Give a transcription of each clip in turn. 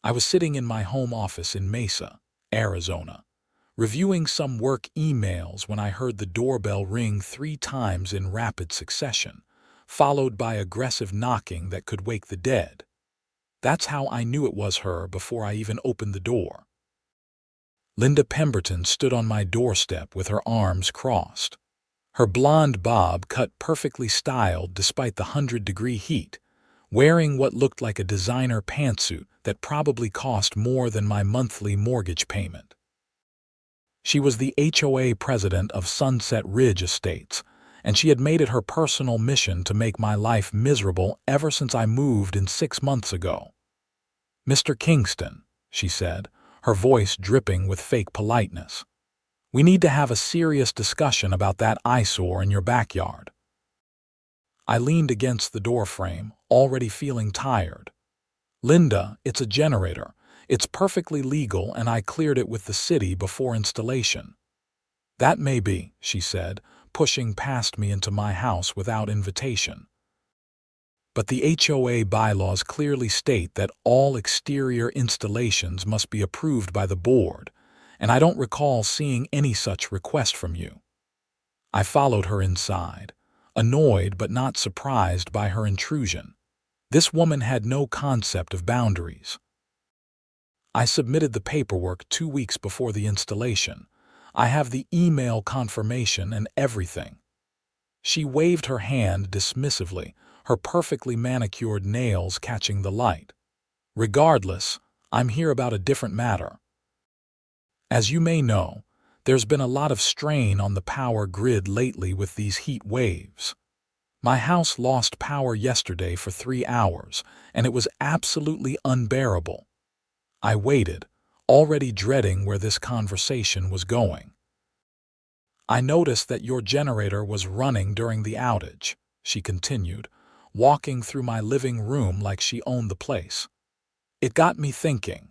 I was sitting in my home office in Mesa, Arizona, reviewing some work emails when I heard the doorbell ring 3 times in rapid succession, followed by aggressive knocking that could wake the dead. That's how I knew it was her before I even opened the door. Linda Pemberton stood on my doorstep with her arms crossed. Her blonde bob cut perfectly styled despite the 100-degree heat, wearing what looked like a designer pantsuit that probably cost more than my monthly mortgage payment. She was the HOA president of Sunset Ridge Estates, and she had made it her personal mission to make my life miserable ever since I moved in 6 months ago. "Mr. Kingston," she said, her voice dripping with fake politeness, "we need to have a serious discussion about that eyesore in your backyard." I leaned against the doorframe, already feeling tired. "Linda, it's a generator. It's perfectly legal and I cleared it with the city before installation." "That may be," she said, pushing past me into my house without invitation. "But the HOA bylaws clearly state that all exterior installations must be approved by the board, and I don't recall seeing any such request from you." I followed her inside, annoyed but not surprised by her intrusion. This woman had no concept of boundaries. "I submitted the paperwork 2 weeks before the installation. I have the email confirmation and everything." She waved her hand dismissively, her perfectly manicured nails catching the light. "Regardless, I'm here about a different matter. As you may know, there's been a lot of strain on the power grid lately with these heat waves. My house lost power yesterday for 3 hours, and it was absolutely unbearable." I waited, already dreading where this conversation was going. "I noticed that your generator was running during the outage," she continued, walking through my living room like she owned the place. "It got me thinking.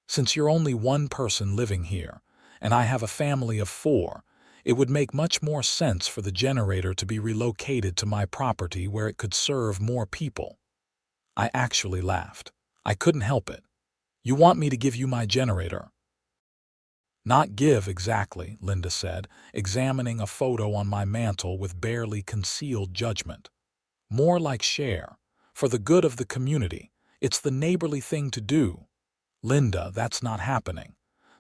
Since you're only one person living here, and I have a family of 4, it would make much more sense for the generator to be relocated to my property where it could serve more people." I actually laughed. I couldn't help it. "You want me to give you my generator?" "Not give exactly," Linda said, examining a photo on my mantel with barely concealed judgment. "More like share. For the good of the community. It's the neighborly thing to do." "Linda, that's not happening.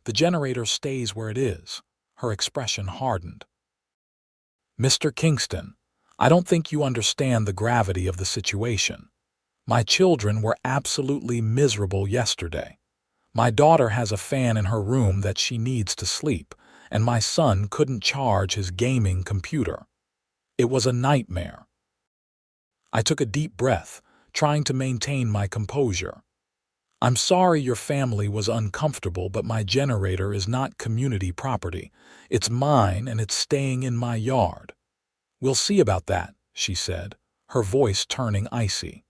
The generator stays where it is." Her expression hardened. "Mr. Kingston, I don't think you understand the gravity of the situation. My children were absolutely miserable yesterday. My daughter has a fan in her room that she needs to sleep, and my son couldn't charge his gaming computer. It was a nightmare." I took a deep breath, trying to maintain my composure. "I'm sorry your family was uncomfortable, but my generator is not community property. It's mine and it's staying in my yard." "We'll see about that," she said, her voice turning icy.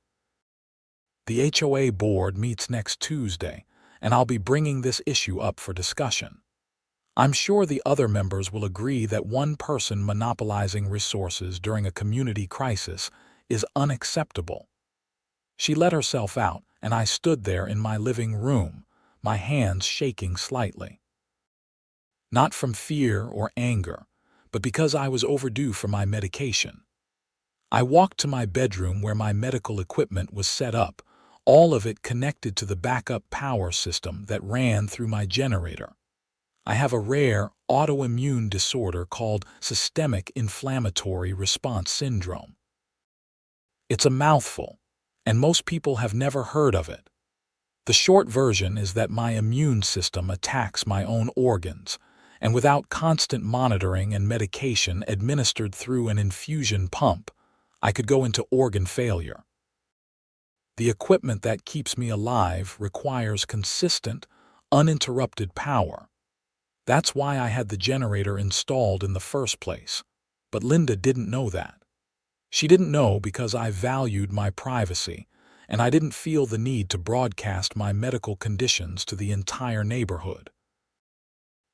"The HOA board meets next Tuesday, and I'll be bringing this issue up for discussion. I'm sure the other members will agree that one person monopolizing resources during a community crisis is unacceptable." She let herself out, and I stood there in my living room, my hands shaking slightly. Not from fear or anger, but because I was overdue for my medication. I walked to my bedroom where my medical equipment was set up, all of it connected to the backup power system that ran through my generator. I have a rare autoimmune disorder called systemic inflammatory response syndrome. It's a mouthful, and most people have never heard of it. The short version is that my immune system attacks my own organs, and without constant monitoring and medication administered through an infusion pump, I could go into organ failure. The equipment that keeps me alive requires consistent, uninterrupted power. That's why I had the generator installed in the first place. But Linda didn't know that. She didn't know because I valued my privacy, and I didn't feel the need to broadcast my medical conditions to the entire neighborhood.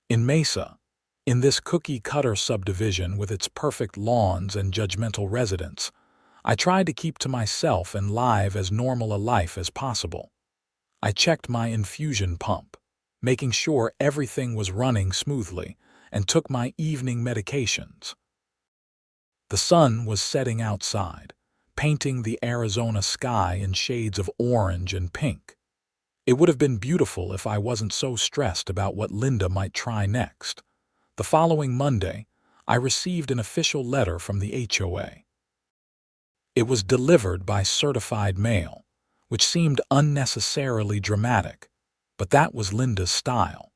In Mesa, in this cookie-cutter subdivision with its perfect lawns and judgmental residents, I tried to keep to myself and live as normal a life as possible. I checked my infusion pump, making sure everything was running smoothly, and took my evening medications. The sun was setting outside, painting the Arizona sky in shades of orange and pink. It would have been beautiful if I wasn't so stressed about what Linda might try next. The following Monday, I received an official letter from the HOA. It was delivered by certified mail, which seemed unnecessarily dramatic, but that was Linda's style.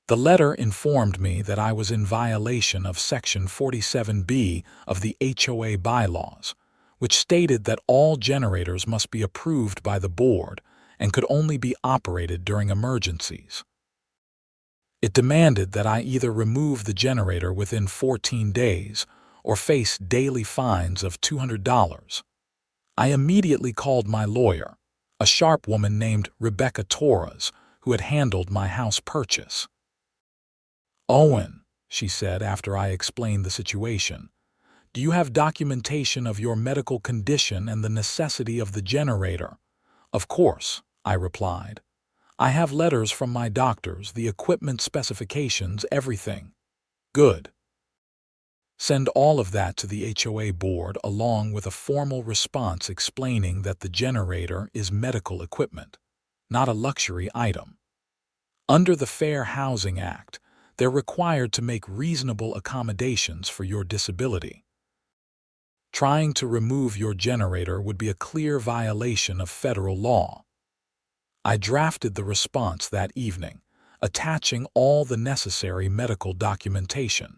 The letter informed me that I was in violation of Section 47B of the HOA bylaws, which stated that all generators must be approved by the board and could only be operated during emergencies. It demanded that I either remove the generator within 14 days or face daily fines of $200. I immediately called my lawyer, a sharp woman named Rebecca Torres, who had handled my house purchase. "Owen," she said after I explained the situation, "do you have documentation of your medical condition and the necessity of the generator?" "Of course," I replied. "I have letters from my doctors, the equipment specifications, everything." "Good. Send all of that to the HOA board along with a formal response explaining that the generator is medical equipment, not a luxury item. Under the Fair Housing Act, they're required to make reasonable accommodations for your disability. Trying to remove your generator would be a clear violation of federal law." I drafted the response that evening, attaching all the necessary medical documentation.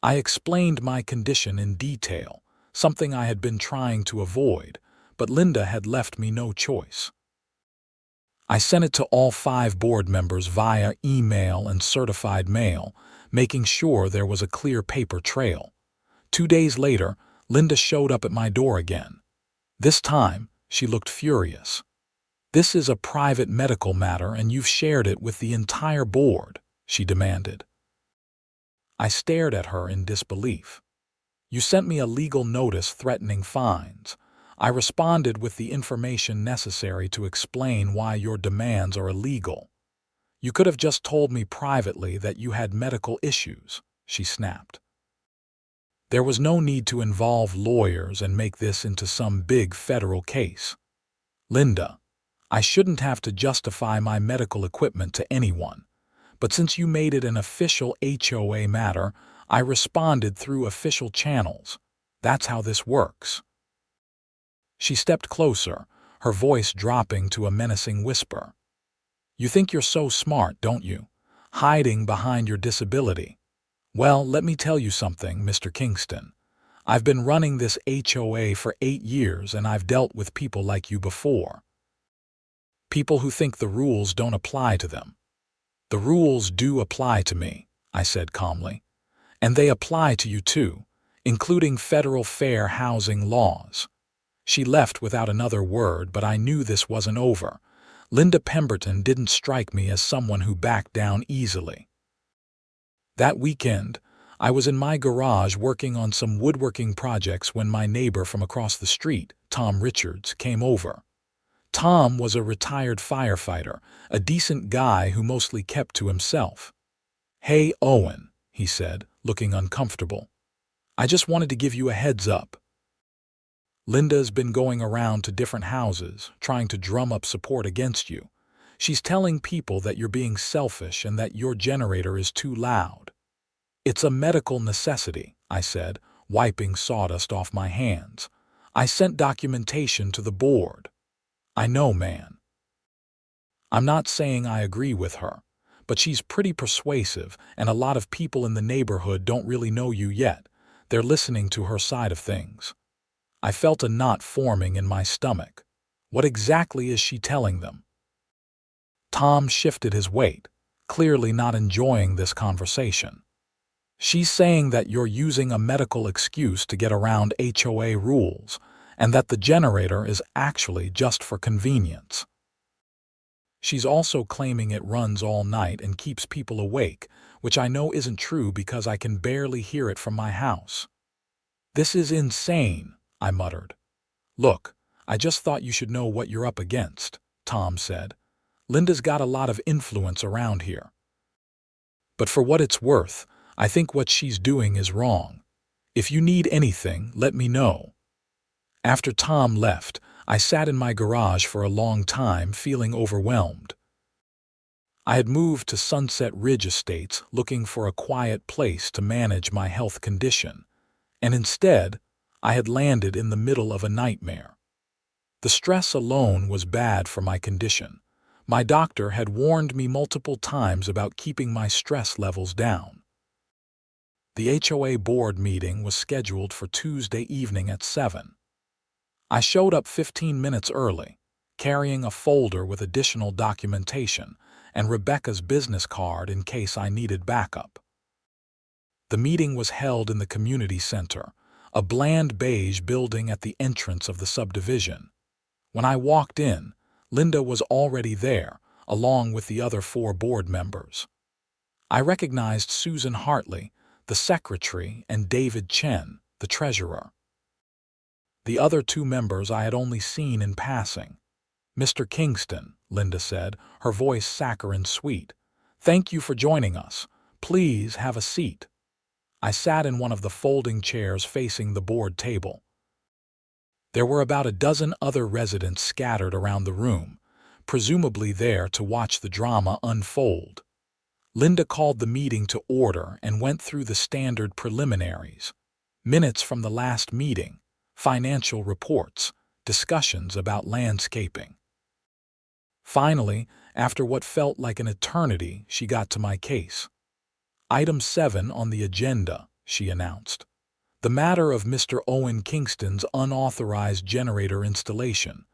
I explained my condition in detail, something I had been trying to avoid, but Linda had left me no choice. I sent it to all 5 board members via email and certified mail, making sure there was a clear paper trail. 2 days later, Linda showed up at my door again. This time, she looked furious. "This is a private medical matter and you've shared it with the entire board," she demanded. I stared at her in disbelief. "You sent me a legal notice threatening fines. I responded with the information necessary to explain why your demands are illegal. You could have just told me privately that you had medical issues," she snapped. There was no need to involve lawyers and make this into some big federal case. "Linda, I shouldn't have to justify my medical equipment to anyone, but since you made it an official HOA matter, I responded through official channels. That's how this works." She stepped closer, her voice dropping to a menacing whisper. "You think you're so smart, don't you? Hiding behind your disability. Well, let me tell you something, Mr. Kingston. I've been running this HOA for 8 years and I've dealt with people like you before. People who think the rules don't apply to them. The rules do apply to me," I said calmly. "And they apply to you too, including federal fair housing laws." She left without another word, but I knew this wasn't over. Linda Pemberton didn't strike me as someone who backed down easily. That weekend, I was in my garage working on some woodworking projects when my neighbor from across the street, Tom Richards, came over. Tom was a retired firefighter, a decent guy who mostly kept to himself. "Hey, Owen," he said, looking uncomfortable. "I just wanted to give you a heads up. Linda's been going around to different houses, trying to drum up support against you. She's telling people that you're being selfish and that your generator is too loud." "It's a medical necessity," I said, wiping sawdust off my hands. "I sent documentation to the board." "I know, man." I'm not saying I agree with her, but she's pretty persuasive and a lot of people in the neighborhood don't really know you yet. They're listening to her side of things. I felt a knot forming in my stomach. What exactly is she telling them? Tom shifted his weight, clearly not enjoying this conversation. "She's saying that you're using a medical excuse to get around HOA rules, and that the generator is actually just for convenience. She's also claiming it runs all night and keeps people awake, which I know isn't true because I can barely hear it from my house." "This is insane," I muttered. "Look, I just thought you should know what you're up against," Tom said. Linda's got a lot of influence around here. But for what it's worth, I think what she's doing is wrong. If you need anything, let me know." After Tom left, I sat in my garage for a long time, feeling overwhelmed. I had moved to Sunset Ridge Estates looking for a quiet place to manage my health condition, and instead, I had landed in the middle of a nightmare. The stress alone was bad for my condition. My doctor had warned me multiple times about keeping my stress levels down. The HOA board meeting was scheduled for Tuesday evening at 7. I showed up 15 minutes early, carrying a folder with additional documentation and Rebecca's business card in case I needed backup. The meeting was held in the community center, a bland beige building at the entrance of the subdivision. When I walked in, Linda was already there, along with the other 4 board members. I recognized Susan Hartley, the secretary, and David Chen, the treasurer. The other 2 members I had only seen in passing. "Mr. Kingston," Linda said, her voice saccharine sweet, "thank you for joining us. Please have a seat." I sat in one of the folding chairs facing the board table. There were about a dozen other residents scattered around the room, presumably there to watch the drama unfold. Linda called the meeting to order and went through the standard preliminaries: minutes from the last meeting, financial reports, discussions about landscaping. Finally, after what felt like an eternity, she got to my case. "Item 7 on the agenda," she announced. "The matter of Mr. Owen Kingston's unauthorized generator installation.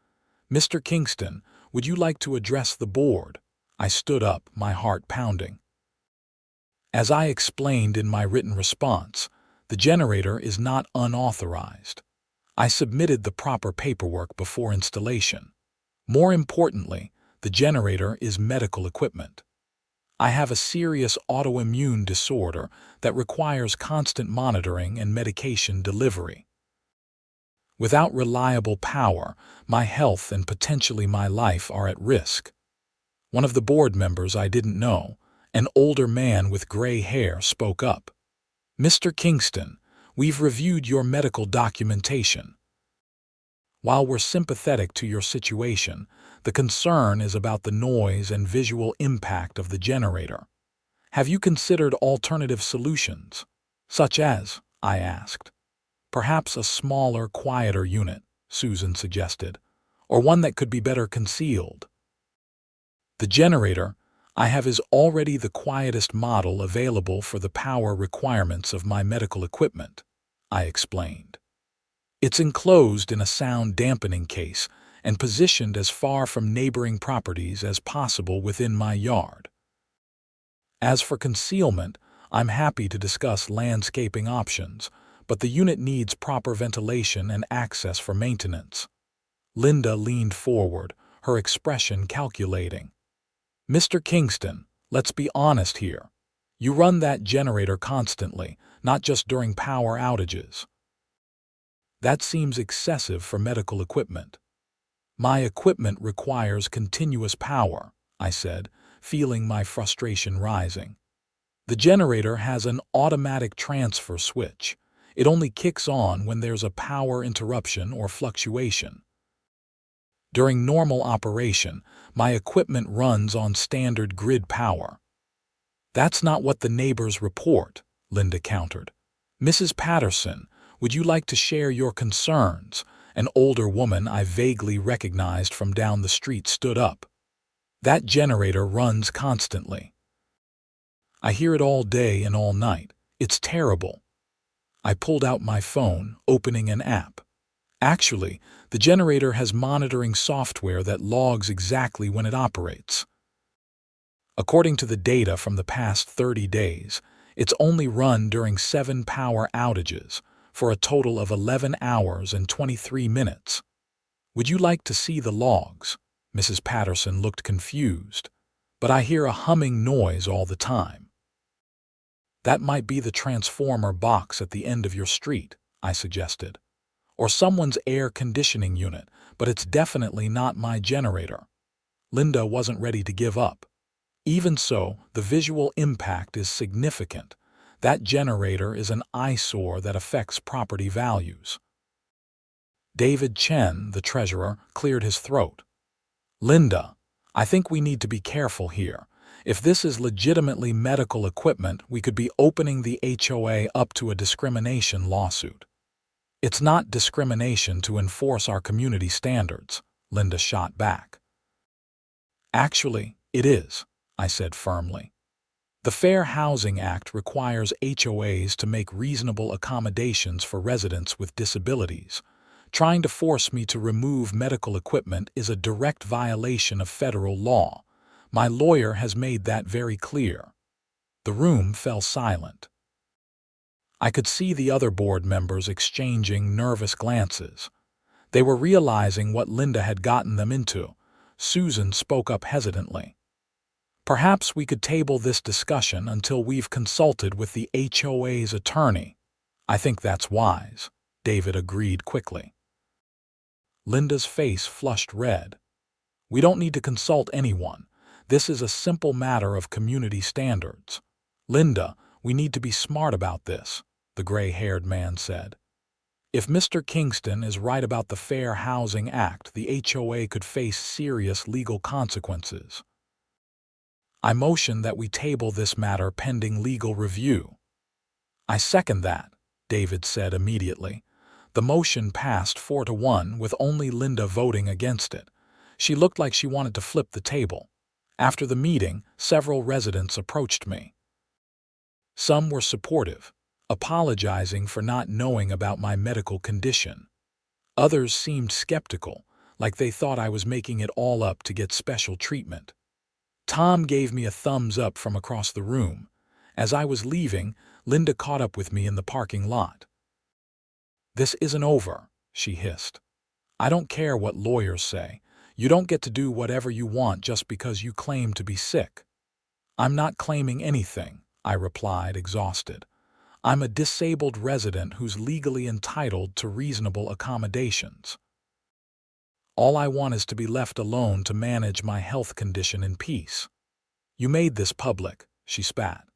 Mr. Kingston, would you like to address the board?" I stood up, my heart pounding. As I explained in my written response, the generator is not unauthorized. I submitted the proper paperwork before installation. More importantly, the generator is medical equipment. I have a serious autoimmune disorder that requires constant monitoring and medication delivery. Without reliable power, my health and potentially my life are at risk. One of the board members I didn't know, an older man with gray hair, spoke up. "Mr. Kingston, we've reviewed your medical documentation. While we're sympathetic to your situation, the concern is about the noise and visual impact of the generator. Have you considered alternative solutions, such as," I asked. "Perhaps a smaller, quieter unit," Susan suggested, "or one that could be better concealed." "The generator I have is already the quietest model available for the power requirements of my medical equipment," I explained. "It's enclosed in a sound dampening case and positioned as far from neighboring properties as possible within my yard. As for concealment, I'm happy to discuss landscaping options, but the unit needs proper ventilation and access for maintenance." Linda leaned forward, her expression calculating. "Mr. Kingston, let's be honest here. You run that generator constantly, not just during power outages." "That seems excessive for medical equipment." "My equipment requires continuous power," I said, feeling my frustration rising. "The generator has an automatic transfer switch. It only kicks on when there's a power interruption or fluctuation. During normal operation, my equipment runs on standard grid power." "That's not what the neighbors report," Linda countered. "Mrs. Patterson, would you like to share your concerns?" An older woman I vaguely recognized from down the street stood up. "That generator runs constantly. I hear it all day and all night. It's terrible." I pulled out my phone, opening an app. Actually, the generator has monitoring software that logs exactly when it operates. According to the data from the past 30 days, it's only run during 7 power outages, for a total of 11 hours and 23 minutes. "Would you like to see the logs?" Mrs. Patterson looked confused. "But I hear a humming noise all the time." "That might be the transformer box at the end of your street," I suggested. "Or someone's air conditioning unit, but it's definitely not my generator." Linda wasn't ready to give up. Even so, the visual impact is significant. That generator is an eyesore that affects property values. David Chen, the treasurer, cleared his throat. Linda, I think we need to be careful here. If this is legitimately medical equipment, we could be opening the HOA up to a discrimination lawsuit. It's not discrimination to enforce our community standards, Linda shot back. Actually, it is, I said firmly. The Fair Housing Act requires HOAs to make reasonable accommodations for residents with disabilities. Trying to force me to remove medical equipment is a direct violation of federal law. My lawyer has made that very clear. The room fell silent. I could see the other board members exchanging nervous glances. They were realizing what Linda had gotten them into. Susan spoke up hesitantly. Perhaps we could table this discussion until we've consulted with the HOA's attorney. I think that's wise, David agreed quickly. Linda's face flushed red. We don't need to consult anyone. This is a simple matter of community standards. Linda, we need to be smart about this, the gray-haired man said. If Mr. Kingston is right about the Fair Housing Act, the HOA could face serious legal consequences. I motion that we table this matter pending legal review. I second that, David said immediately. The motion passed 4-1 with only Linda voting against it. She looked like she wanted to flip the table. After the meeting, several residents approached me. Some were supportive, apologizing for not knowing about my medical condition. Others seemed skeptical, like they thought I was making it all up to get special treatment. Tom gave me a thumbs up from across the room. As I was leaving, Linda caught up with me in the parking lot. "This isn't over," she hissed. "I don't care what lawyers say. You don't get to do whatever you want just because you claim to be sick." "I'm not claiming anything," I replied, exhausted. "I'm a disabled resident who's legally entitled to reasonable accommodations. All I want is to be left alone to manage my health condition in peace." "You made this public," she spat.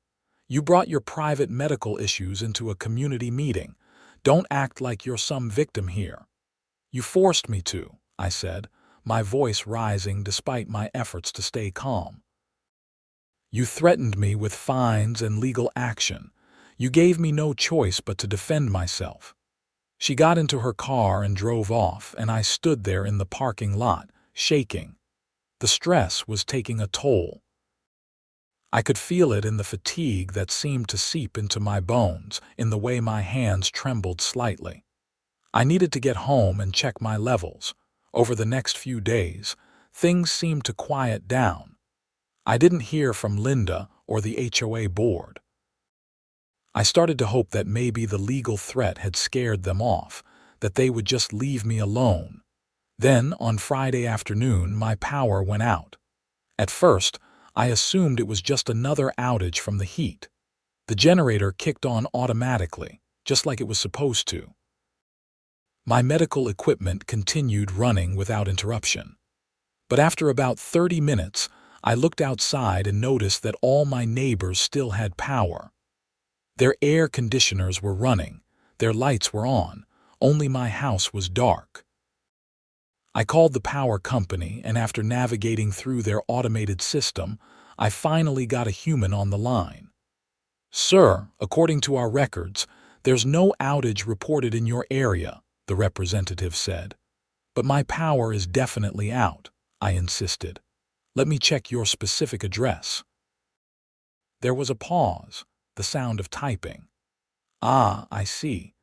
"You brought your private medical issues into a community meeting. Don't act like you're some victim here." "You forced me to," I said, my voice rising despite my efforts to stay calm. "You threatened me with fines and legal action. You gave me no choice but to defend myself." She got into her car and drove off, and I stood there in the parking lot, shaking. The stress was taking a toll. I could feel it in the fatigue that seemed to seep into my bones, in the way my hands trembled slightly. I needed to get home and check my levels. Over the next few days, things seemed to quiet down. I didn't hear from Linda or the HOA board. I started to hope that maybe the legal threat had scared them off, that they would just leave me alone. Then, on Friday afternoon, my power went out. At first, I assumed it was just another outage from the heat. The generator kicked on automatically, just like it was supposed to. My medical equipment continued running without interruption. But after about 30 minutes, I looked outside and noticed that all my neighbors still had power. Their air conditioners were running, their lights were on, only my house was dark. I called the power company, and after navigating through their automated system, I finally got a human on the line. "Sir, according to our records, there's no outage reported in your area," the representative said. "But my power is definitely out," I insisted. "Let me check your specific address." There was a pause, the sound of typing. "Ah, I see.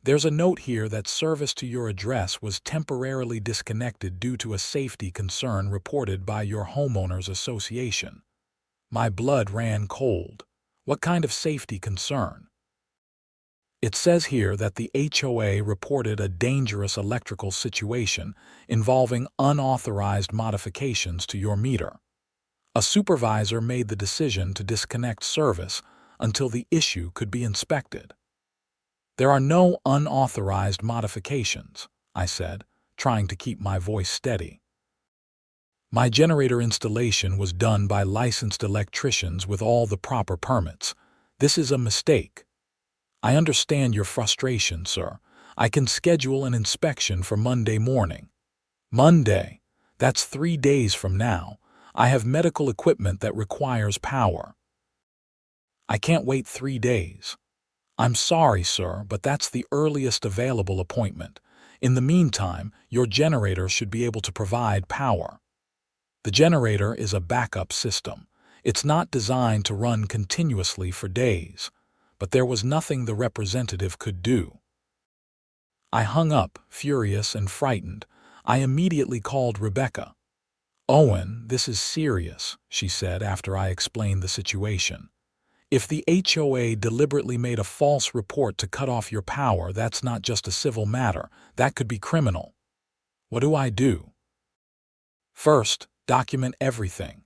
There's a note here that service to your address was temporarily disconnected due to a safety concern reported by your homeowners association." My blood ran cold. What kind of safety concern? "It says here that the HOA reported a dangerous electrical situation involving unauthorized modifications to your meter. A supervisor made the decision to disconnect service until the issue could be inspected." "There are no unauthorized modifications," I said, trying to keep my voice steady. My generator installation was done by licensed electricians with all the proper permits. This is a mistake. I understand your frustration, sir. I can schedule an inspection for Monday morning. Monday? That's 3 days from now. I have medical equipment that requires power. I can't wait 3 days. I'm sorry, sir, but that's the earliest available appointment. In the meantime, your generator should be able to provide power. The generator is a backup system. It's not designed to run continuously for days, but there was nothing the representative could do. I hung up, furious and frightened. I immediately called Rebecca. "Owen, this is serious," she said after I explained the situation. "If the HOA deliberately made a false report to cut off your power, that's not just a civil matter. That could be criminal. What do I do?" First, document everything.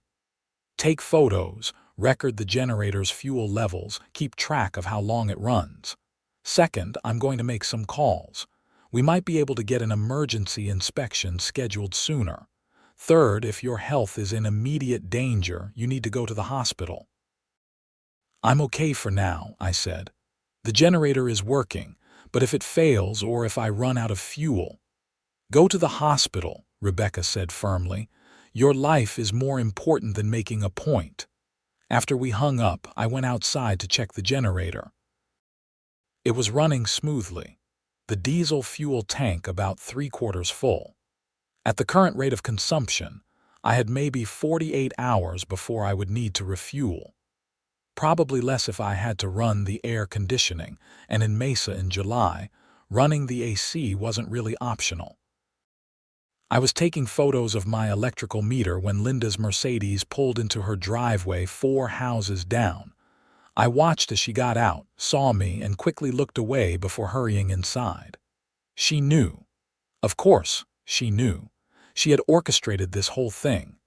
Take photos, record the generator's fuel levels, keep track of how long it runs. Second, I'm going to make some calls. We might be able to get an emergency inspection scheduled sooner. Third, if your health is in immediate danger, you need to go to the hospital. "I'm okay for now," I said. "The generator is working, but if it fails or if I run out of fuel—" "Go to the hospital," Rebecca said firmly. "Your life is more important than making a point." After we hung up, I went outside to check the generator. It was running smoothly. The diesel fuel tank about 3/4 full. At the current rate of consumption, I had maybe 48 hours before I would need to refuel. Probably less if I had to run the air conditioning, and in Mesa in July, running the AC wasn't really optional. I was taking photos of my electrical meter when Linda's Mercedes pulled into her driveway 4 houses down. I watched as she got out, saw me, and quickly looked away before hurrying inside. She knew. Of course, she knew. She had orchestrated this whole thing.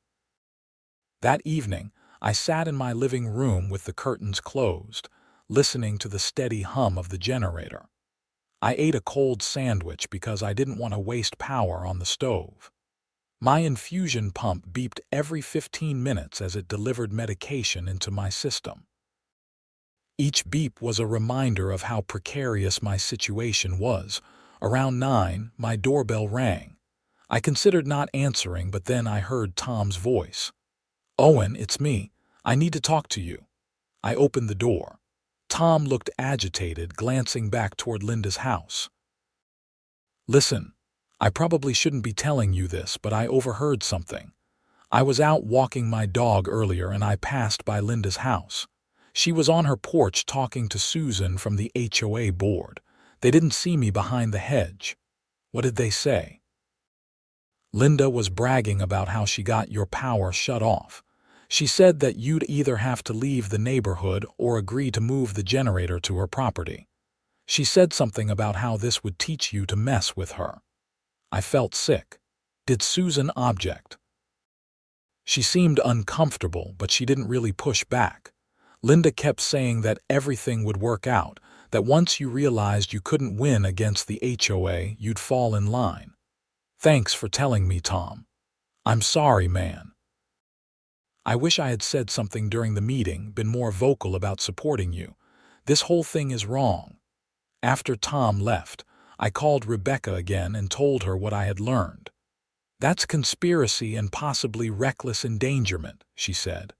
That evening, I sat in my living room with the curtains closed, listening to the steady hum of the generator. I ate a cold sandwich because I didn't want to waste power on the stove. My infusion pump beeped every 15 minutes as it delivered medication into my system. Each beep was a reminder of how precarious my situation was. Around 9, my doorbell rang. I considered not answering, but then I heard Tom's voice. "Owen, it's me. I need to talk to you." I opened the door. Tom looked agitated, glancing back toward Linda's house. "Listen, I probably shouldn't be telling you this, but I overheard something. I was out walking my dog earlier and I passed by Linda's house. She was on her porch talking to Susan from the HOA board. They didn't see me behind the hedge." "What did they say?" "Linda was bragging about how she got your power shut off. She said that you'd either have to leave the neighborhood or agree to move the generator to her property. She said something about how this would teach you to mess with her." I felt sick. Did Susan object? She seemed uncomfortable, but she didn't really push back. Linda kept saying that everything would work out, that once you realized you couldn't win against the HOA, you'd fall in line. "Thanks for telling me, Tom. I'm sorry, man. I wish I had said something during the meeting, been more vocal about supporting you. This whole thing is wrong." After Tom left, I called Rebecca again and told her what I had learned. "That's conspiracy and possibly reckless endangerment," she said.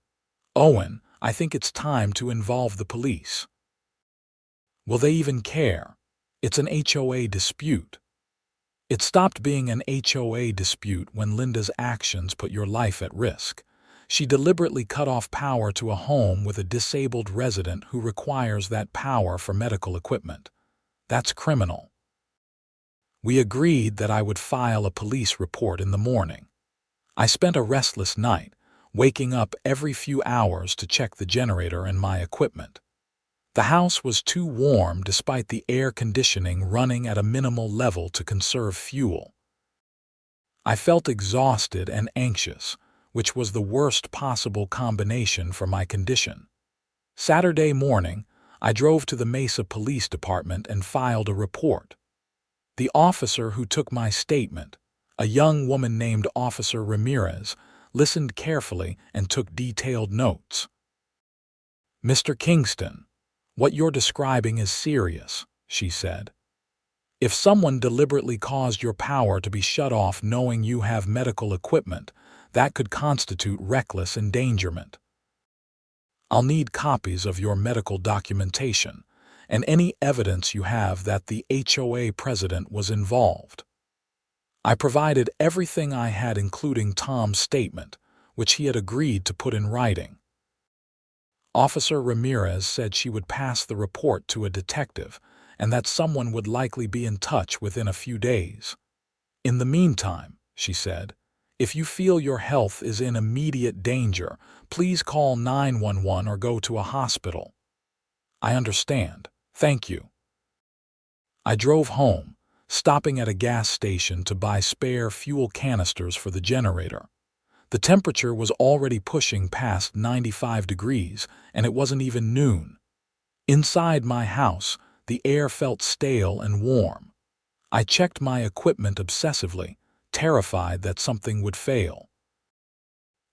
"Owen, I think it's time to involve the police." "Will they even care? It's an HOA dispute." "It stopped being an HOA dispute when Linda's actions put your life at risk. She deliberately cut off power to a home with a disabled resident who requires that power for medical equipment. That's criminal." We agreed that I would file a police report in the morning. I spent a restless night, waking up every few hours to check the generator and my equipment. The house was too warm despite the air conditioning running at a minimal level to conserve fuel. I felt exhausted and anxious, which was the worst possible combination for my condition. Saturday morning, I drove to the Mesa Police Department and filed a report. The officer who took my statement, a young woman named Officer Ramirez, listened carefully, and took detailed notes. "Mr. Kingston, what you're describing is serious," she said. "If someone deliberately caused your power to be shut off knowing you have medical equipment, that could constitute reckless endangerment. I'll need copies of your medical documentation and any evidence you have that the HOA president was involved." I provided everything I had, including Tom's statement, which he had agreed to put in writing. Officer Ramirez said she would pass the report to a detective and that someone would likely be in touch within a few days. "In the meantime," she said, "if you feel your health is in immediate danger, please call 911 or go to a hospital." "I understand. Thank you." I drove home, stopping at a gas station to buy spare fuel canisters for the generator. The temperature was already pushing past 95 degrees, and it wasn't even noon. Inside my house, the air felt stale and warm. I checked my equipment obsessively, terrified that something would fail.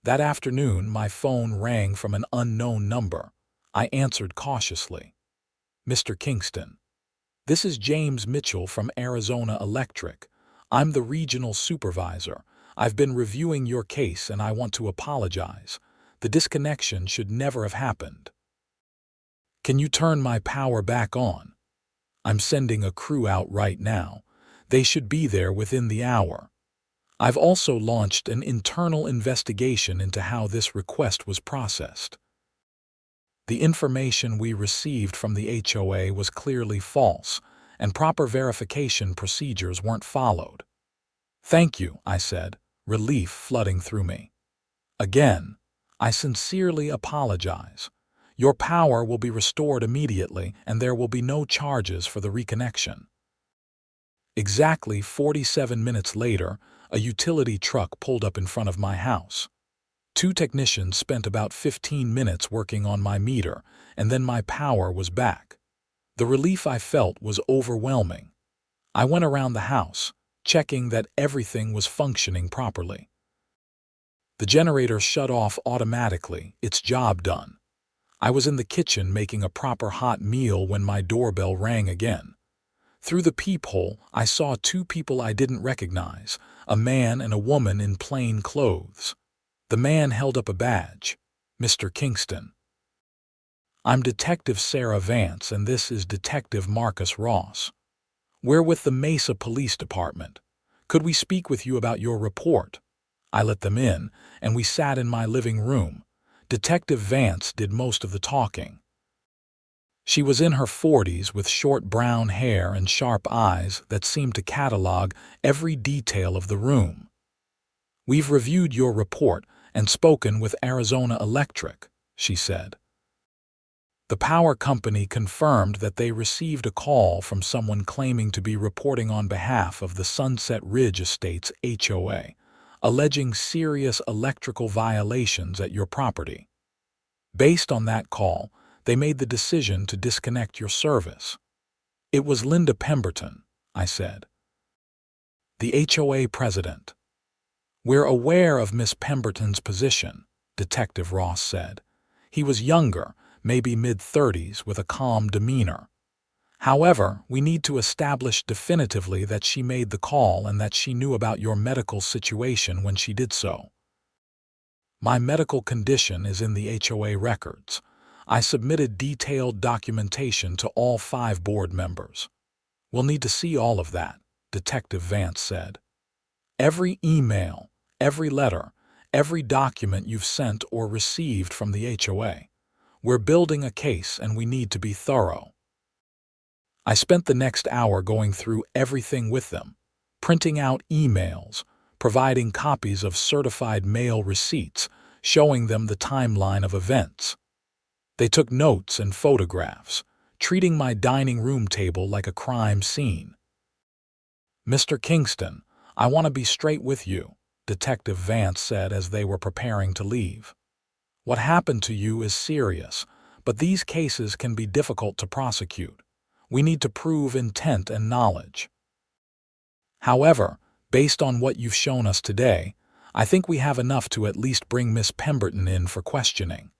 That afternoon, my phone rang from an unknown number. I answered cautiously. "Mr. Kingston, this is James Mitchell from Arizona Electric. I'm the regional supervisor. I've been reviewing your case and I want to apologize. The disconnection should never have happened. Can you turn my power back on? I'm sending a crew out right now. They should be there within the hour. I've also launched an internal investigation into how this request was processed. The information we received from the HOA was clearly false, and proper verification procedures weren't followed." "Thank you," I said, relief flooding through me. "Again, I sincerely apologize. Your power will be restored immediately, and there will be no charges for the reconnection." Exactly 47 minutes later, a utility truck pulled up in front of my house. Two technicians spent about 15 minutes working on my meter, and then my power was back. The relief I felt was overwhelming. I went around the house, checking that everything was functioning properly. The generator shut off automatically, its job done. I was in the kitchen making a proper hot meal when my doorbell rang again. Through the peephole, I saw two people I didn't recognize, a man and a woman in plain clothes. The man held up a badge. "Mr. Kingston. I'm Detective Sarah Vance, and this is Detective Marcus Ross. We're with the Mesa Police Department. Could we speak with you about your report?" I let them in, and we sat in my living room. Detective Vance did most of the talking. She was in her 40s with short brown hair and sharp eyes that seemed to catalog every detail of the room. "We've reviewed your report and spoken with Arizona Electric," she said. "The power company confirmed that they received a call from someone claiming to be reporting on behalf of the Sunset Ridge Estates HOA, alleging serious electrical violations at your property. Based on that call, they made the decision to disconnect your service." "It was Linda Pemberton," I said. "The HOA president." "We're aware of Miss Pemberton's position," Detective Ross said. He was younger, maybe mid-30s, with a calm demeanor. "However, we need to establish definitively that she made the call and that she knew about your medical situation when she did so. My medical condition is in the HOA records. I submitted detailed documentation to all 5 board members." "We'll need to see all of that," Detective Vance said. "Every email, every letter, every document you've sent or received from the HOA. We're building a case and we need to be thorough." I spent the next hour going through everything with them, printing out emails, providing copies of certified mail receipts, showing them the timeline of events. They took notes and photographs, treating my dining room table like a crime scene. "Mr. Kingston, I want to be straight with you," Detective Vance said as they were preparing to leave. "What happened to you is serious, but these cases can be difficult to prosecute. We need to prove intent and knowledge. However, based on what you've shown us today, I think we have enough to at least bring Miss Pemberton in for questioning.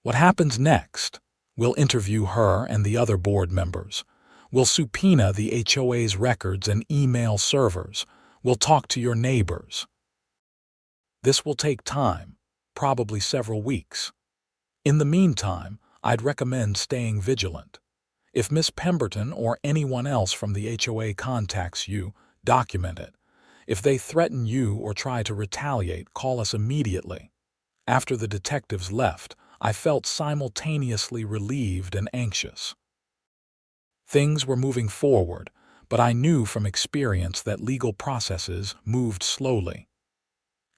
What happens next? We'll interview her and the other board members. We'll subpoena the HOA's records and email servers. We'll talk to your neighbors. This will take time, probably several weeks. In the meantime, I'd recommend staying vigilant. If Miss Pemberton or anyone else from the HOA contacts you, document it. If they threaten you or try to retaliate, call us immediately. After the detectives left, I felt simultaneously relieved and anxious. Things were moving forward, but I knew from experience that legal processes moved slowly.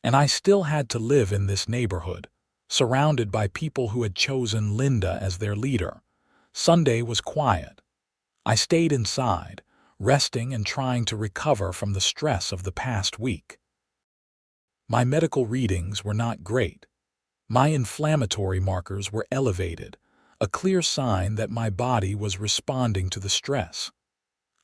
And I still had to live in this neighborhood, surrounded by people who had chosen Linda as their leader. Sunday was quiet. I stayed inside, resting and trying to recover from the stress of the past week. My medical readings were not great. My inflammatory markers were elevated, a clear sign that my body was responding to the stress.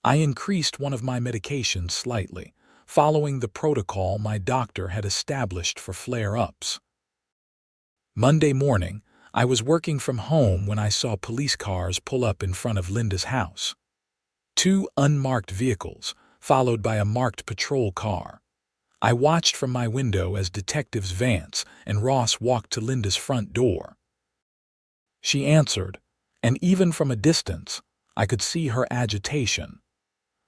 I increased one of my medications slightly, following the protocol my doctor had established for flare-ups. Monday morning, I was working from home when I saw police cars pull up in front of Linda's house. 2 unmarked vehicles, followed by a marked patrol car. I watched from my window as Detectives Vance and Ross walked to Linda's front door. She answered, and even from a distance, I could see her agitation.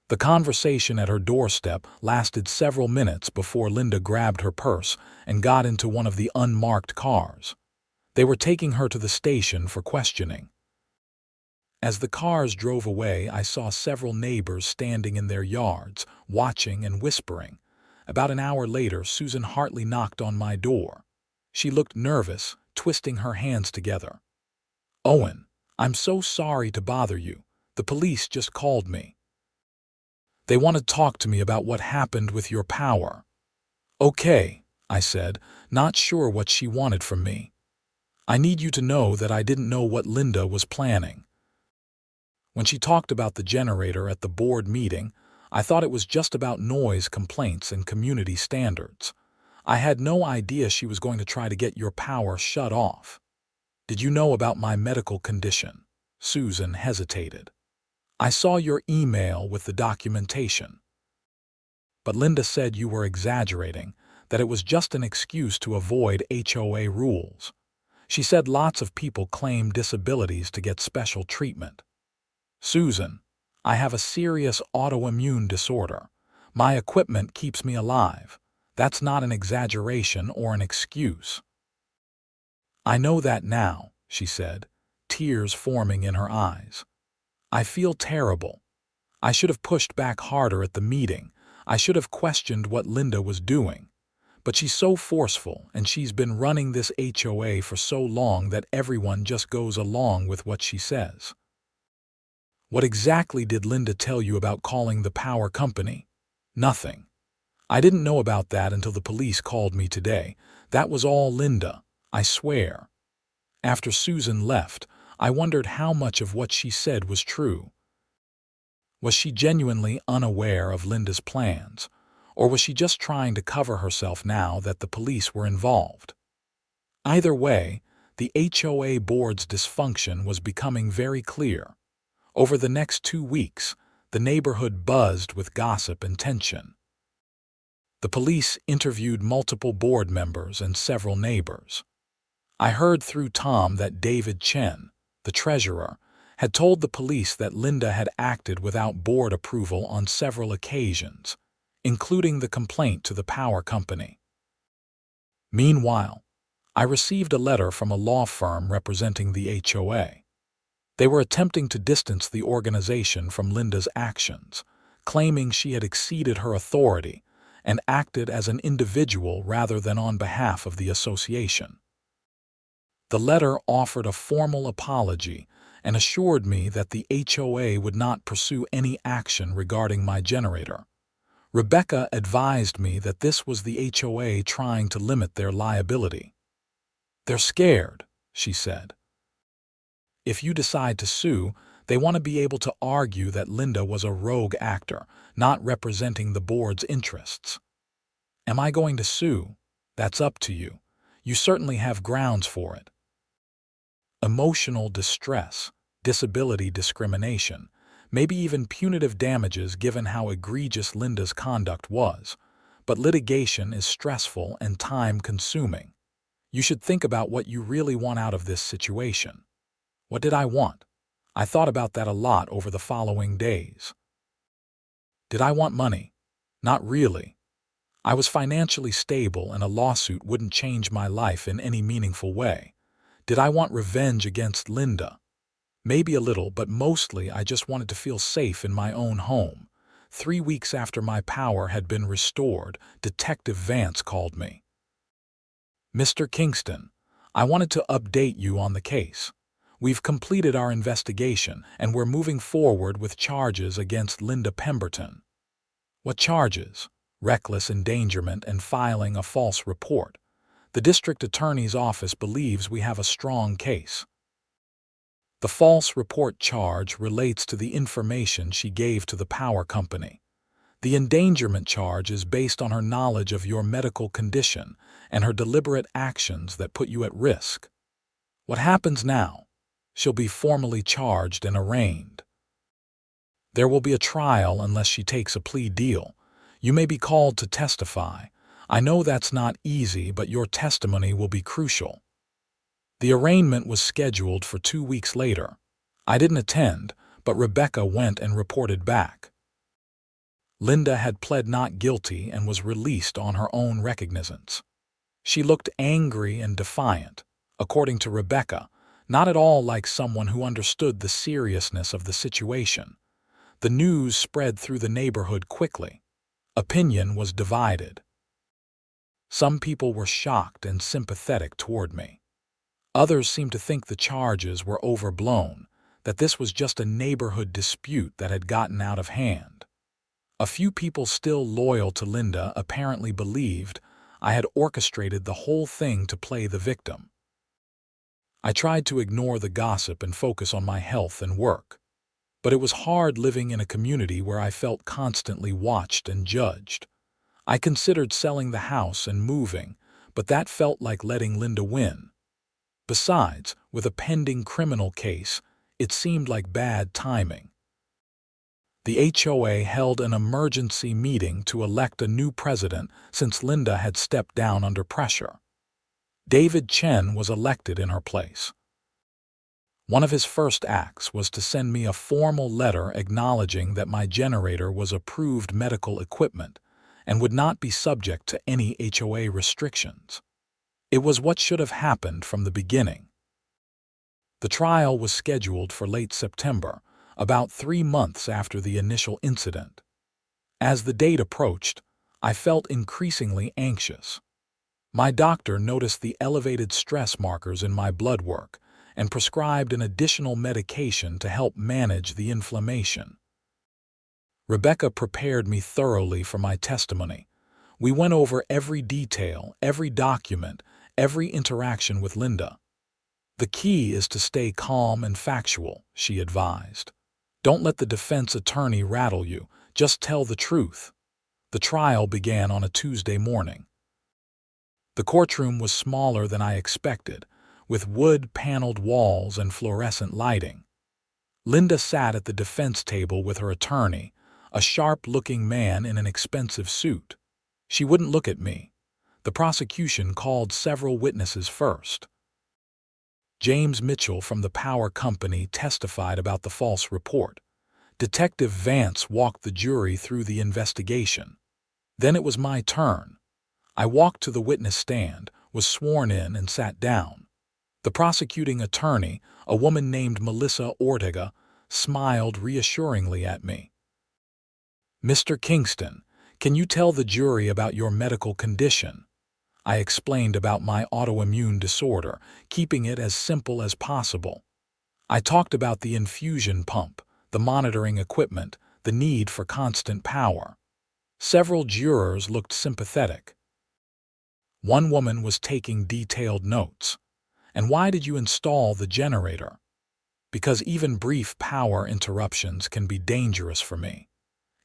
The conversation at her doorstep lasted several minutes before Linda grabbed her purse and got into one of the unmarked cars. They were taking her to the station for questioning. As the cars drove away, I saw several neighbors standing in their yards, watching and whispering. About an hour later, Susan Hartley knocked on my door. She looked nervous, twisting her hands together. "Owen, I'm so sorry to bother you. The police just called me. They want to talk to me about what happened with your power." "Okay," I said, not sure what she wanted from me. "I need you to know that I didn't know what Linda was planning." When she talked about the generator at the board meeting, I thought it was just about noise complaints and community standards. I had no idea she was going to try to get your power shut off. "Did you know about my medical condition?" Susan hesitated. "I saw your email with the documentation." But Linda said you were exaggerating, that it was just an excuse to avoid HOA rules. She said lots of people claim disabilities to get special treatment. "Susan, I have a serious autoimmune disorder. My equipment keeps me alive. That's not an exaggeration or an excuse." "I know that now," she said, tears forming in her eyes. "I feel terrible. I should have pushed back harder at the meeting. I should have questioned what Linda was doing. But she's so forceful, and she's been running this HOA for so long that everyone just goes along with what she says." "What exactly did Linda tell you about calling the power company?" "Nothing. I didn't know about that until the police called me today. That was all Linda, I swear." After Susan left, I wondered how much of what she said was true. Was she genuinely unaware of Linda's plans, or was she just trying to cover herself now that the police were involved? Either way, the HOA board's dysfunction was becoming very clear. Over the next 2 weeks, the neighborhood buzzed with gossip and tension. The police interviewed multiple board members and several neighbors. I heard through Tom that David Chen, the treasurer, had told the police that Linda had acted without board approval on several occasions, including the complaint to the power company. Meanwhile, I received a letter from a law firm representing the HOA. They were attempting to distance the organization from Linda's actions, claiming she had exceeded her authority and acted as an individual rather than on behalf of the association. The letter offered a formal apology and assured me that the HOA would not pursue any action regarding my generator. Rebecca advised me that this was the HOA trying to limit their liability. "They're scared," she said. "If you decide to sue, they want to be able to argue that Linda was a rogue actor, not representing the board's interests." Am I going to sue? That's up to you. You certainly have grounds for it. Emotional distress, disability discrimination, maybe even punitive damages given how egregious Linda's conduct was. But litigation is stressful and time-consuming. You should think about what you really want out of this situation. What did I want? I thought about that a lot over the following days. Did I want money? Not really. I was financially stable and a lawsuit wouldn't change my life in any meaningful way. Did I want revenge against Linda? Maybe a little, but mostly I just wanted to feel safe in my own home. 3 weeks after my power had been restored, Detective Vance called me. Mr. Kingston, I wanted to update you on the case. We've completed our investigation and we're moving forward with charges against Linda Pemberton. What charges? Reckless endangerment and filing a false report. The district attorney's office believes we have a strong case. The false report charge relates to the information she gave to the power company. The endangerment charge is based on her knowledge of your medical condition and her deliberate actions that put you at risk. What happens now? She'll be formally charged and arraigned. There will be a trial unless she takes a plea deal. You may be called to testify. I know that's not easy, but your testimony will be crucial. The arraignment was scheduled for 2 weeks later. I didn't attend, but Rebecca went and reported back. Linda had pled not guilty and was released on her own recognizance. She looked angry and defiant, according to Rebecca, not at all like someone who understood the seriousness of the situation. The news spread through the neighborhood quickly. Opinion was divided. Some people were shocked and sympathetic toward me. Others seemed to think the charges were overblown, that this was just a neighborhood dispute that had gotten out of hand. A few people still loyal to Linda apparently believed I had orchestrated the whole thing to play the victim. I tried to ignore the gossip and focus on my health and work. But it was hard living in a community where I felt constantly watched and judged. I considered selling the house and moving, but that felt like letting Linda win. Besides, with a pending criminal case, it seemed like bad timing. The HOA held an emergency meeting to elect a new president since Linda had stepped down under pressure. David Chen was elected in her place. One of his first acts was to send me a formal letter acknowledging that my generator was approved medical equipment and would not be subject to any HOA restrictions. It was what should have happened from the beginning. The trial was scheduled for late September, about 3 months after the initial incident. As the date approached, I felt increasingly anxious. My doctor noticed the elevated stress markers in my blood work and prescribed an additional medication to help manage the inflammation. Rebecca prepared me thoroughly for my testimony. We went over every detail, every document, every interaction with Linda. The key is to stay calm and factual, she advised. Don't let the defense attorney rattle you, just tell the truth. The trial began on a Tuesday morning. The courtroom was smaller than I expected, with wood-paneled walls and fluorescent lighting. Linda sat at the defense table with her attorney, a sharp-looking man in an expensive suit. She wouldn't look at me. The prosecution called several witnesses first. James Mitchell from the power company testified about the false report. Detective Vance walked the jury through the investigation. Then it was my turn. I walked to the witness stand, was sworn in, and sat down. The prosecuting attorney, a woman named Melissa Ortega, smiled reassuringly at me. Mr. Kingston, can you tell the jury about your medical condition? I explained about my autoimmune disorder, keeping it as simple as possible. I talked about the infusion pump, the monitoring equipment, the need for constant power. Several jurors looked sympathetic. One woman was taking detailed notes. And why did you install the generator? Because even brief power interruptions can be dangerous for me.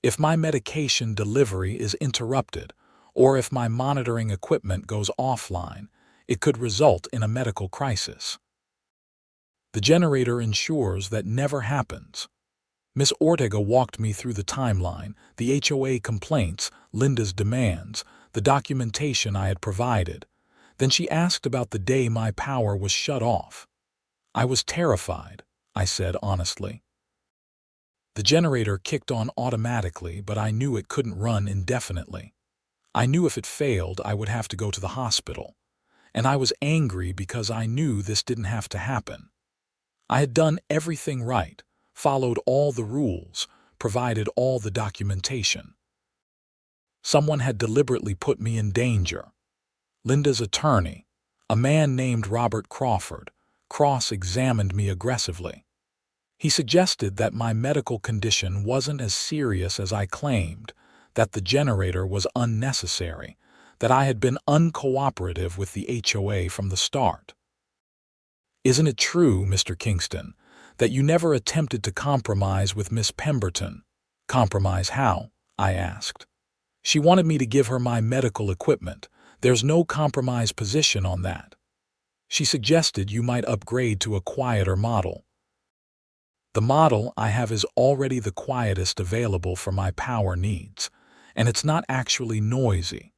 If my medication delivery is interrupted, or if my monitoring equipment goes offline, it could result in a medical crisis. The generator ensures that never happens. Miss Ortega walked me through the timeline, the HOA complaints, Linda's demands, the documentation I had provided. Then she asked about the day my power was shut off. I was terrified, I said honestly. The generator kicked on automatically, but I knew it couldn't run indefinitely. I knew if it failed, I would have to go to the hospital. And I was angry because I knew this didn't have to happen. I had done everything right, followed all the rules, provided all the documentation. Someone had deliberately put me in danger. Linda's attorney, a man named Robert Crawford, cross-examined me aggressively. He suggested that my medical condition wasn't as serious as I claimed, that the generator was unnecessary, that I had been uncooperative with the HOA from the start. Isn't it true, Mr. Kingston, that you never attempted to compromise with Miss Pemberton? Compromise how? I asked. She wanted me to give her my medical equipment. There's no compromise position on that. She suggested you might upgrade to a quieter model. The model I have is already the quietest available for my power needs, and it's not actually noisy.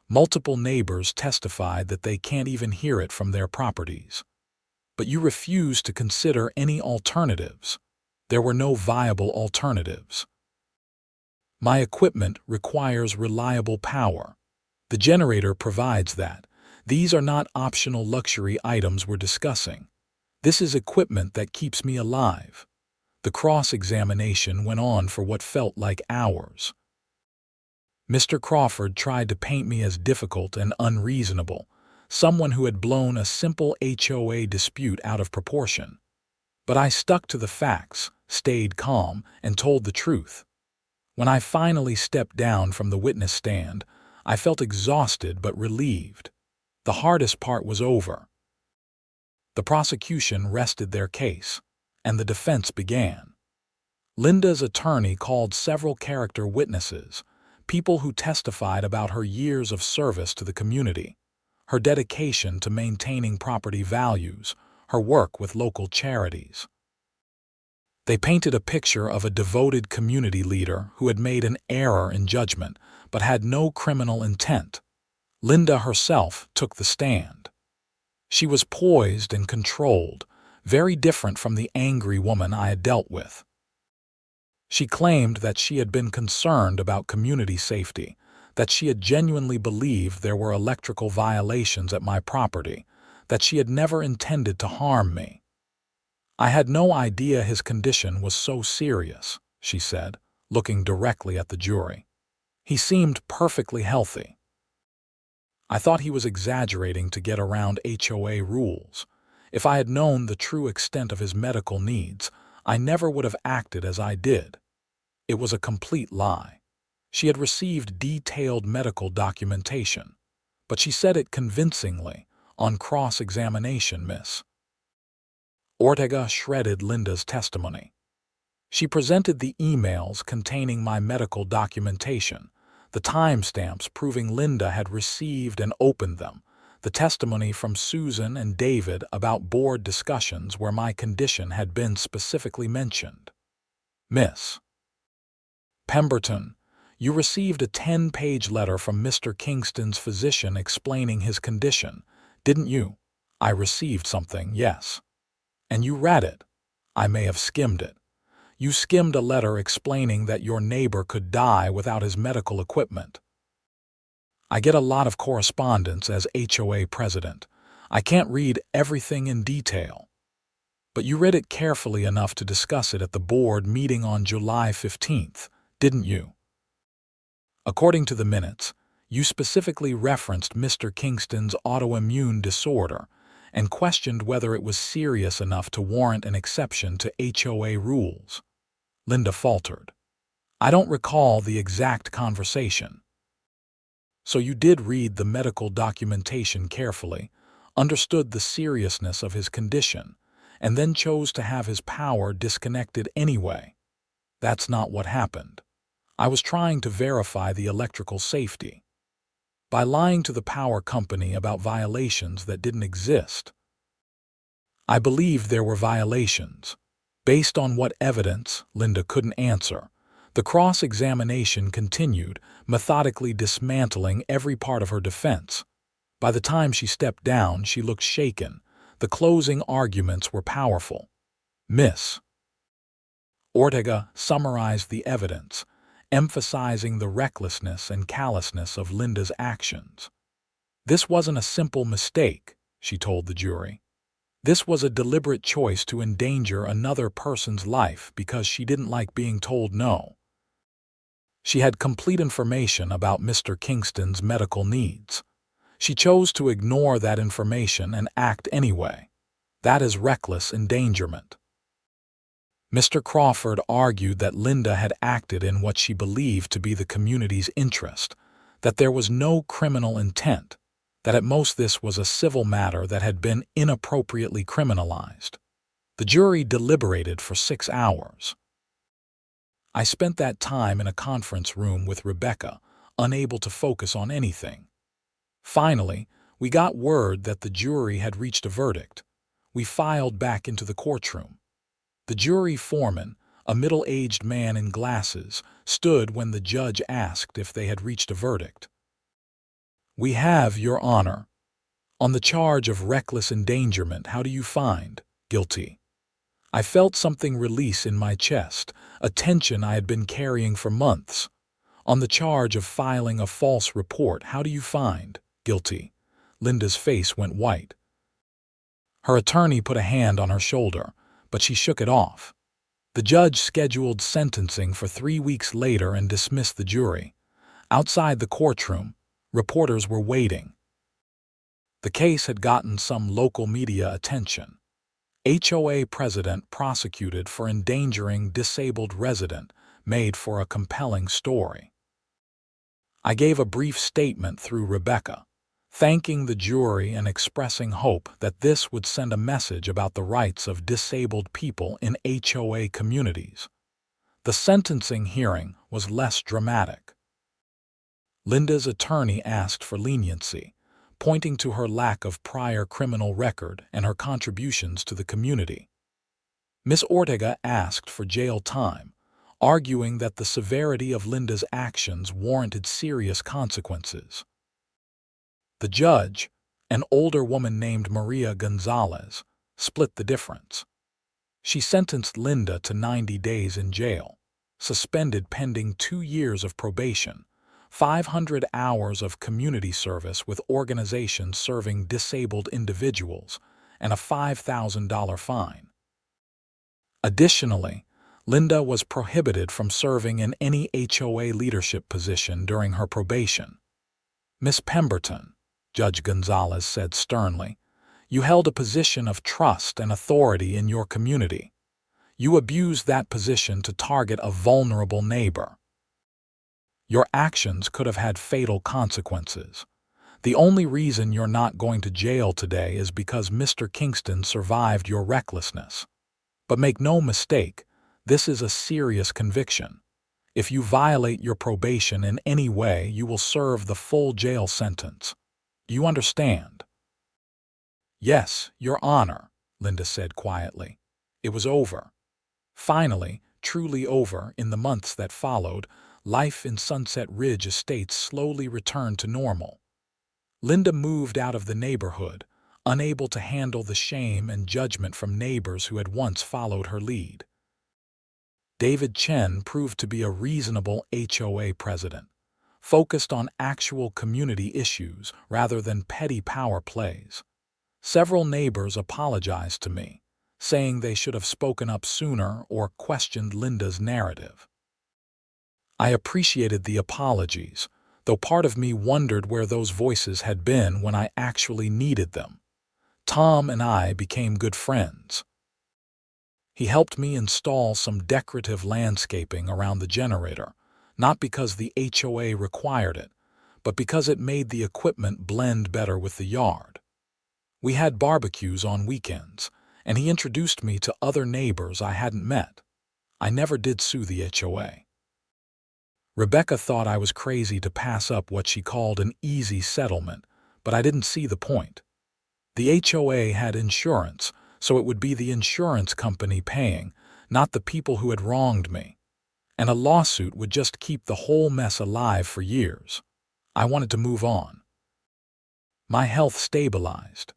Multiple neighbors testified that they can't even hear it from their properties. But you refused to consider any alternatives. There were no viable alternatives. My equipment requires reliable power. The generator provides that. These are not optional luxury items we're discussing. This is equipment that keeps me alive. The cross-examination went on for what felt like hours. Mr. Crawford tried to paint me as difficult and unreasonable, someone who had blown a simple HOA dispute out of proportion. But I stuck to the facts, stayed calm, and told the truth. When I finally stepped down from the witness stand, I felt exhausted but relieved. The hardest part was over. The prosecution rested their case, and the defense began. Linda's attorney called several character witnesses, people who testified about her years of service to the community, her dedication to maintaining property values, her work with local charities. They painted a picture of a devoted community leader who had made an error in judgment but had no criminal intent. Linda herself took the stand. She was poised and controlled, very different from the angry woman I had dealt with. She claimed that she had been concerned about community safety, that she had genuinely believed there were electrical violations at my property, that she had never intended to harm me. I had no idea his condition was so serious, she said, looking directly at the jury. He seemed perfectly healthy. I thought he was exaggerating to get around HOA rules. If I had known the true extent of his medical needs, I never would have acted as I did. It was a complete lie. She had received detailed medical documentation, but she said it convincingly, on cross-examination, Miss Ortega shredded Linda's testimony. She presented the emails containing my medical documentation, the timestamps proving Linda had received and opened them, the testimony from Susan and David about board discussions where my condition had been specifically mentioned. Miss Pemberton, you received a 10-page letter from Mr. Kingston's physician explaining his condition, didn't you? I received something, yes. And you read it. I may have skimmed it. You skimmed a letter explaining that your neighbor could die without his medical equipment. I get a lot of correspondence as HOA president. I can't read everything in detail. But you read it carefully enough to discuss it at the board meeting on July 15th, didn't you? According to the minutes, you specifically referenced Mr. Kingston's autoimmune disorder and questioned whether it was serious enough to warrant an exception to HOA rules. Linda faltered. I don't recall the exact conversation. So you did read the medical documentation carefully, understood the seriousness of his condition, and then chose to have his power disconnected anyway. That's not what happened. I was trying to verify the electrical safety. by lying to the power company about violations that didn't exist. I believed there were violations. Based on what evidence, Linda couldn't answer. The cross-examination continued, methodically dismantling every part of her defense. By the time she stepped down, she looked shaken. The closing arguments were powerful. Miss Ortega summarized the evidence, emphasizing the recklessness and callousness of Linda's actions. This wasn't a simple mistake, she told the jury. This was a deliberate choice to endanger another person's life because she didn't like being told no. She had complete information about Mr. Kingston's medical needs. She chose to ignore that information and act anyway. That is reckless endangerment. Mr. Crawford argued that Linda had acted in what she believed to be the community's interest, that there was no criminal intent, that at most this was a civil matter that had been inappropriately criminalized. The jury deliberated for 6 hours. I spent that time in a conference room with Rebecca, unable to focus on anything. Finally, we got word that the jury had reached a verdict. We filed back into the courtroom. The jury foreman, a middle-aged man in glasses, stood when the judge asked if they had reached a verdict. "We have, Your Honor. On the charge of reckless endangerment, how do you find guilty?" I felt something release in my chest, a tension I had been carrying for months. "On the charge of filing a false report, how do you find guilty?" Linda's face went white. Her attorney put a hand on her shoulder, but she shook it off. The judge scheduled sentencing for 3 weeks later and dismissed the jury. Outside the courtroom, reporters were waiting. The case had gotten some local media attention. HOA president prosecuted for endangering disabled resident made for a compelling story. I gave a brief statement through Rebecca, thanking the jury and expressing hope that this would send a message about the rights of disabled people in HOA communities. The sentencing hearing was less dramatic. Linda's attorney asked for leniency, pointing to her lack of prior criminal record and her contributions to the community. Miss Ortega asked for jail time, arguing that the severity of Linda's actions warranted serious consequences. The judge, an older woman named Maria Gonzalez, split the difference. She sentenced Linda to 90 days in jail, suspended pending 2 years of probation, 500 hours of community service with organizations serving disabled individuals, and a $5,000 fine. Additionally, Linda was prohibited from serving in any HOA leadership position during her probation. "Miss Pemberton," Judge Gonzalez said sternly, "you held a position of trust and authority in your community. You abused that position to target a vulnerable neighbor. Your actions could have had fatal consequences. The only reason you're not going to jail today is because Mr. Kingston survived your recklessness. But make no mistake, this is a serious conviction. If you violate your probation in any way, you will serve the full jail sentence. Do you understand?" "Yes, Your Honor," Linda said quietly. It was over. Finally, truly over, in the months that followed, life in Sunset Ridge Estates slowly returned to normal. Linda moved out of the neighborhood, unable to handle the shame and judgment from neighbors who had once followed her lead. David Chen proved to be a reasonable HOA president, focused on actual community issues rather than petty power plays. Several neighbors apologized to me, saying they should have spoken up sooner or questioned Linda's narrative. I appreciated the apologies, though part of me wondered where those voices had been when I actually needed them. Tom and I became good friends. He helped me install some decorative landscaping around the generator, not because the HOA required it, but because it made the equipment blend better with the yard. We had barbecues on weekends, and he introduced me to other neighbors I hadn't met. I never did sue the HOA. Rebecca thought I was crazy to pass up what she called an easy settlement, but I didn't see the point. The HOA had insurance, so it would be the insurance company paying, not the people who had wronged me. And a lawsuit would just keep the whole mess alive for years. I wanted to move on. My health stabilized.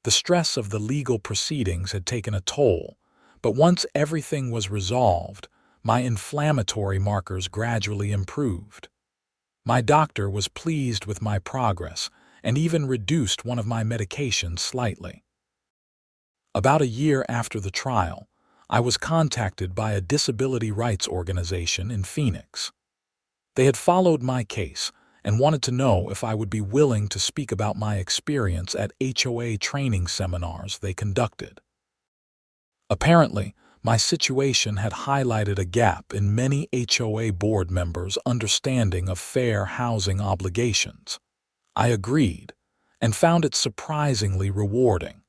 The stress of the legal proceedings had taken a toll, but once everything was resolved, my inflammatory markers gradually improved. My doctor was pleased with my progress and even reduced one of my medications slightly. About a year after the trial, I was contacted by a disability rights organization in Phoenix. They had followed my case and wanted to know if I would be willing to speak about my experience at HOA training seminars they conducted. Apparently, my situation had highlighted a gap in many HOA board members' understanding of fair housing obligations. I agreed and found it surprisingly rewarding.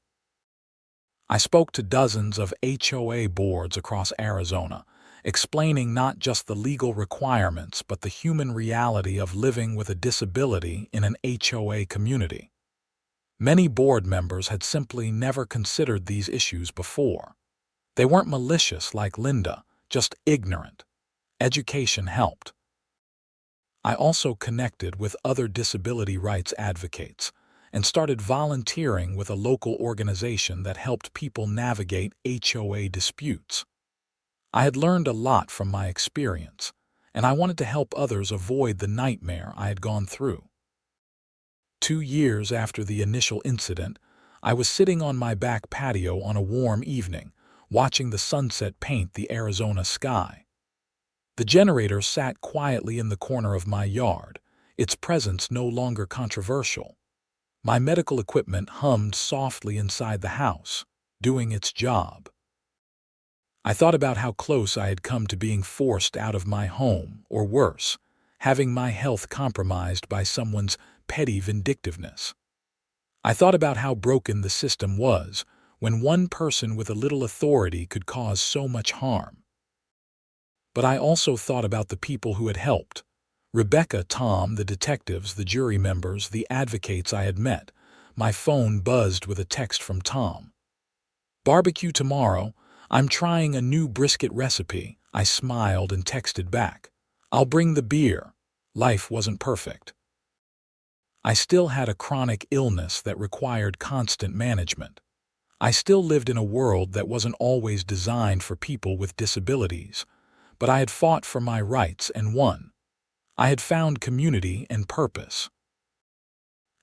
I spoke to dozens of HOA boards across Arizona, explaining not just the legal requirements but the human reality of living with a disability in an HOA community. Many board members had simply never considered these issues before. They weren't malicious like Linda, just ignorant. Education helped. I also connected with other disability rights advocates and started volunteering with a local organization that helped people navigate HOA disputes. I had learned a lot from my experience, and I wanted to help others avoid the nightmare I had gone through. 2 years after the initial incident, I was sitting on my back patio on a warm evening, watching the sunset paint the Arizona sky. The generator sat quietly in the corner of my yard, its presence no longer controversial. My medical equipment hummed softly inside the house, doing its job. I thought about how close I had come to being forced out of my home, or worse, having my health compromised by someone's petty vindictiveness. I thought about how broken the system was when one person with a little authority could cause so much harm. But I also thought about the people who had helped. Rebecca, Tom, the detectives, the jury members, the advocates I had met. My phone buzzed with a text from Tom. "Barbecue tomorrow. I'm trying a new brisket recipe." I smiled and texted back, "I'll bring the beer." Life wasn't perfect. I still had a chronic illness that required constant management. I still lived in a world that wasn't always designed for people with disabilities, but I had fought for my rights and won. I had found community and purpose.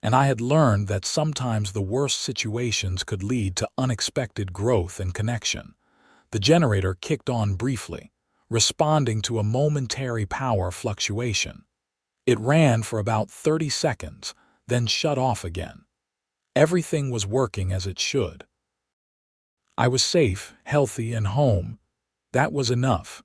And I had learned that sometimes the worst situations could lead to unexpected growth and connection. The generator kicked on briefly, responding to a momentary power fluctuation. It ran for about 30 seconds, then shut off again. Everything was working as it should. I was safe, healthy, and home. That was enough.